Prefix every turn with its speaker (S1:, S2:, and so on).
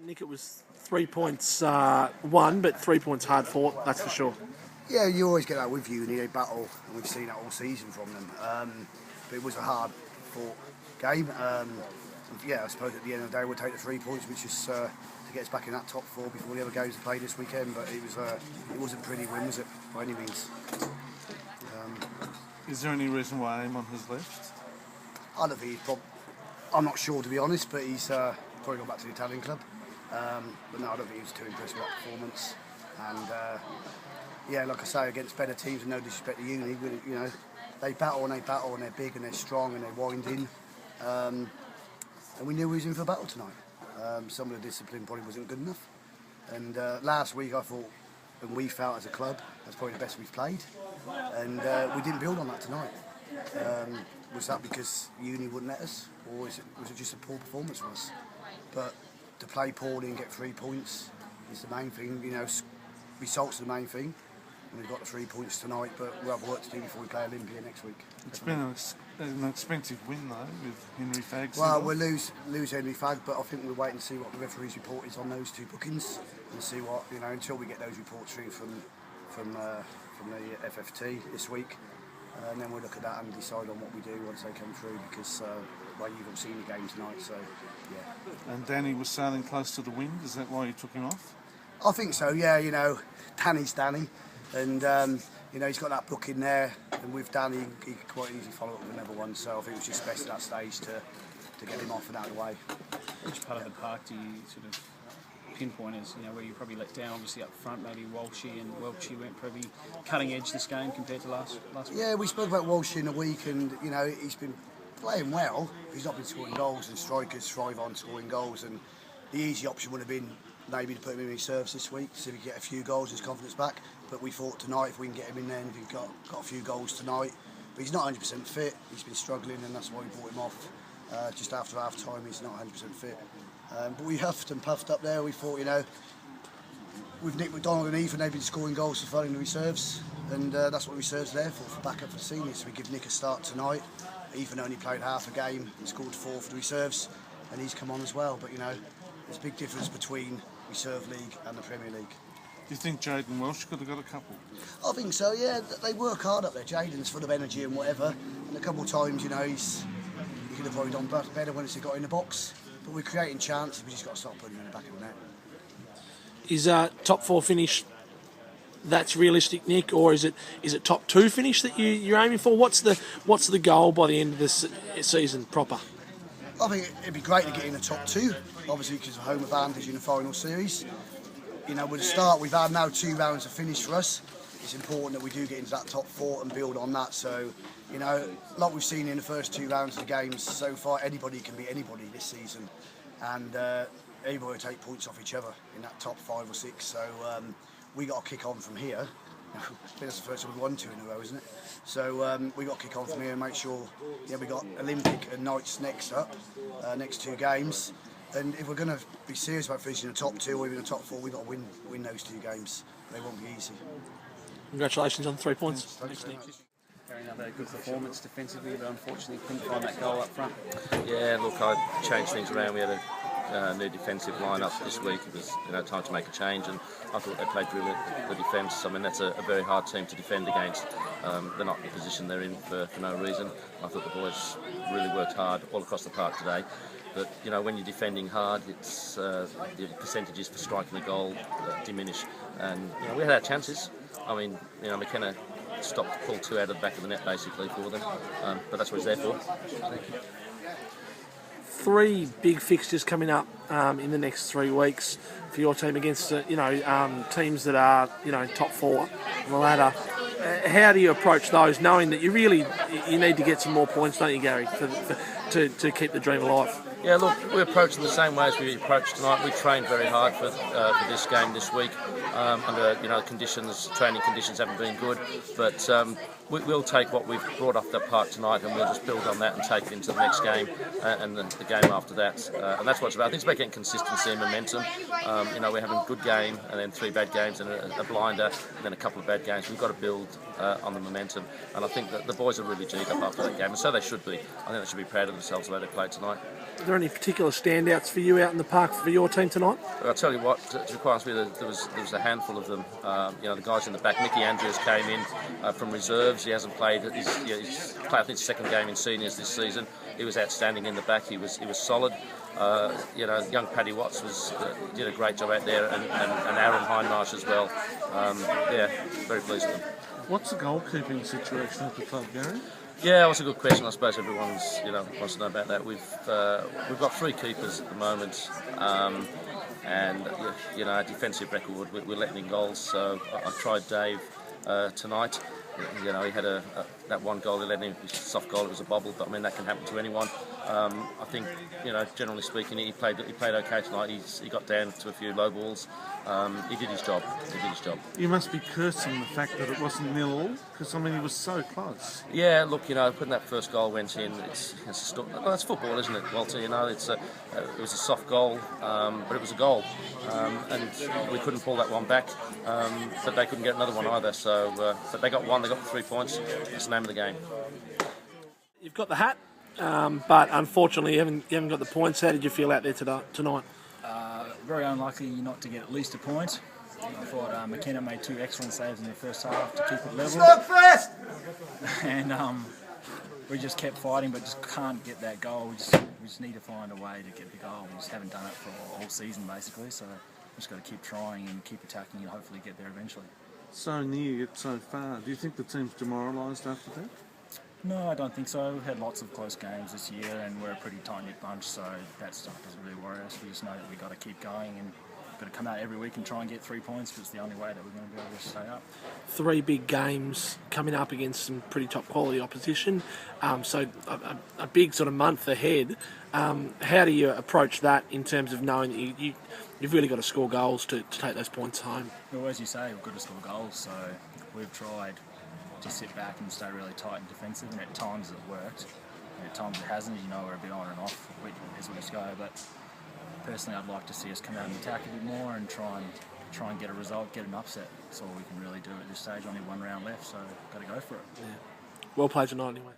S1: Nick, it was 3 points won, but 3 points hard fought, that's for sure.
S2: Yeah, you always get that with you in a battle, and we've seen that all season from them. But it was a hard fought game. Yeah, I suppose at the end of the day we'll take the 3 points, which is to get us back in that top four before the other games are played this weekend. But it wasn't a pretty win, was it, by any means?
S3: Is there any reason why Amon has left?
S2: I don't think I'm not sure, to be honest, but he's probably gone back to the Italian club. But no, I don't think he was too impressed with that performance. And yeah, like I say, against better teams, and no disrespect to Uni, you know, they battle and they're big and they're strong and they're winding. And we knew we was in for a battle tonight. Some of the discipline probably wasn't good enough. And last week I thought, and we felt as a club, that's probably the best we've played. And we didn't build on that tonight. Was that because Uni wouldn't let us, or was it just a poor performance from us? But to play poorly and get 3 points is the main thing. You know, results are the main thing. And we've got the 3 points tonight, but we'll have work to do before we play Olympia next week.
S3: It's been an expensive win though, with Henry Faggs.
S2: Well, we'll lose Henry Fagg, but I think we'll wait and see what the referee's report is on those 2 bookings, and see what, you know, until we get those reports through from the FFT this week. And then we'll look at that and decide on what we do once they come through, because well, you've all seen the game tonight, so yeah.
S3: And Danny was sailing close to the wind, is that why you took him off?
S2: I think so, yeah. You know, Danny's Danny, and you know, he's got that book in there, and with Danny he could quite easily follow up with another one, so I think it was just best at that stage to get him off and out of the way.
S4: Which part of the park do you sort of pinpoint as, you know, where you probably let down? Obviously up front, maybe Walshy, and Welchie went probably cutting edge this game compared to last week.
S2: Yeah, we spoke about Walshy in a week, and you know, he's been playing well. He's not been scoring goals, and strikers thrive on scoring goals, and the easy option would have been maybe to put him in reserves this week, see if he can get a few goals, his confidence back. But we thought tonight, if we can get him in there, and if he's got a few goals tonight, but he's not 100% fit. He's been struggling, and that's why we brought him off just after half time. He's not 100% fit. But we huffed and puffed up there. We thought, you know, with Nick McDonald and Ethan, they've been scoring goals for fun in the reserves, and that's what reserves are there for backup for the seniors. So we give Nick a start tonight. Ethan only played half a game and scored 4 for the reserves, and he's come on as well. But you know, there's a big difference between Reserve League and the Premier League.
S3: Do you think Jaden Welsh could have got a couple?
S2: I think so, yeah. They work hard up there. Jaden's full of energy and whatever. And a couple of times, you know, he could have probably done better when he got in the box. But we're creating chances. We just got to stop putting him in the back of the net.
S1: Is top 4 finish that's realistic, Nick, or is it top 2 finish that you're aiming for? What's the goal by the end of this season proper?
S2: I think it'd be great to get in the top 2, obviously because of home advantage in the final series. You know, with the start we've had now 2 rounds of finish for us. It's important that we do get into that top 4 and build on that. So, you know, like we've seen in the first 2 rounds of the games so far, anybody can beat anybody this season, and everybody will take points off each other in that top 5 or 6. So we got to kick on from here. I think that's the first time we've won 2 in a row, isn't it? So we got to kick on from here and make sure. Yeah, we got Olympic and Knights next up, next 2 games. And if we're going to be serious about finishing the top 2 or even the top 4, we've got to win those 2 games. They won't be easy.
S1: Congratulations on the 3 points.
S2: Thanks, Nick.
S4: Another good performance defensively, but unfortunately couldn't find that goal up front.
S5: Yeah, look, I changed things around. We had a new defensive lineup this week. It was, you know, time to make a change, and I thought they played really good defence. I mean, that's a very hard team to defend against. They're not in the position they're in for no reason. I thought the boys really worked hard all across the park today. But you know, when you're defending hard, it's the percentages for striking a goal diminish. And you know, we had our chances. I mean, you know, McKenna pulled 2 out of the back of the net basically for them. But that's what he's there for.
S1: 3 big fixtures coming up in the next 3 weeks for your team against teams that are, you know, top 4 on the ladder. How do you approach those, knowing that you need to get some more points, don't you, Gary, to keep the dream alive?
S5: Yeah, look, we approach them the same way as we approached tonight. We trained very hard for this game this week. Under training conditions haven't been good, but we'll take what we've brought off the park tonight, and we'll just build on that and take it into the next game and the game after that. And that's what it's about. I think it's about getting consistency and momentum. We're having a good game and then 3 bad games and a blinder and then a couple of bad games. We've got to build on the momentum. And I think that the boys are really G'd up after that game, and so they should be. I think they should be proud of themselves the way they played tonight.
S1: Are there any particular standouts for you out in the park for your team tonight?
S5: I'll tell you what, to be quite honest with you, there was a handful of them. The guys in the back, Mickey Andrews came in from reserves. He hasn't played. He's played, I think, his second game in seniors this season. He was outstanding in the back. He was solid. Young Paddy Watts did a great job out there, and Aaron Hindmarsh as well. Very pleased with them.
S3: What's the goalkeeping situation at the club, Gary?
S5: Yeah, that's a good question. I suppose everyone's wants to know about that. We've got 3 keepers at the moment, and our defensive record, we're letting in goals. So I tried Dave tonight. He had that one goal he let in, a soft goal. It was a bobble, but I mean that can happen to anyone. I think generally speaking, he played okay tonight. He got down to a few low balls. He did his job.
S3: You must be cursing the fact that it wasn't 0-0, because I mean he was so close.
S5: Yeah, look, when that first goal went in, it's football, isn't it, Walter? It was a soft goal, but it was a goal, and we couldn't pull that one back. But they couldn't get another one either. So, but they got one. They got the 3 points. That's the name of the game.
S1: You've got the hat, but unfortunately you haven't got the points. How did you feel out there tonight?
S4: Very unlucky not to get at least a point. I thought McKenna made 2 excellent saves in the first half to keep it level. And we just kept fighting, but just can't get that goal. We just need to find a way to get the goal. We just haven't done it for all season, basically. So we've just got to keep trying and keep attacking and hopefully get there eventually.
S3: So near yet so far. Do you think the team's demoralised after that?
S4: No, I don't think so. We've had lots of close games this year, and we're a pretty tight-knit bunch, so that stuff doesn't really worry us. We just know that we've got to keep going and we've got to come out every week and try and get 3 points, because it's the only way that we're going to be able to stay up.
S1: 3 big games coming up against some pretty top quality opposition, so a big sort of month ahead. How do you approach that in terms of knowing that you've really got to score goals to take those points home?
S4: Well, as you say, we've got to score goals, so we've tried to sit back and stay really tight and defensive, and at times it worked, and at times it hasn't. We're a bit on and off as we just go, but personally I'd like to see us come out and attack a bit more and try and get a result, get an upset. That's all we can really do at this stage. Only 1 round left, so got to go for it.
S1: Yeah. Well played tonight anyway.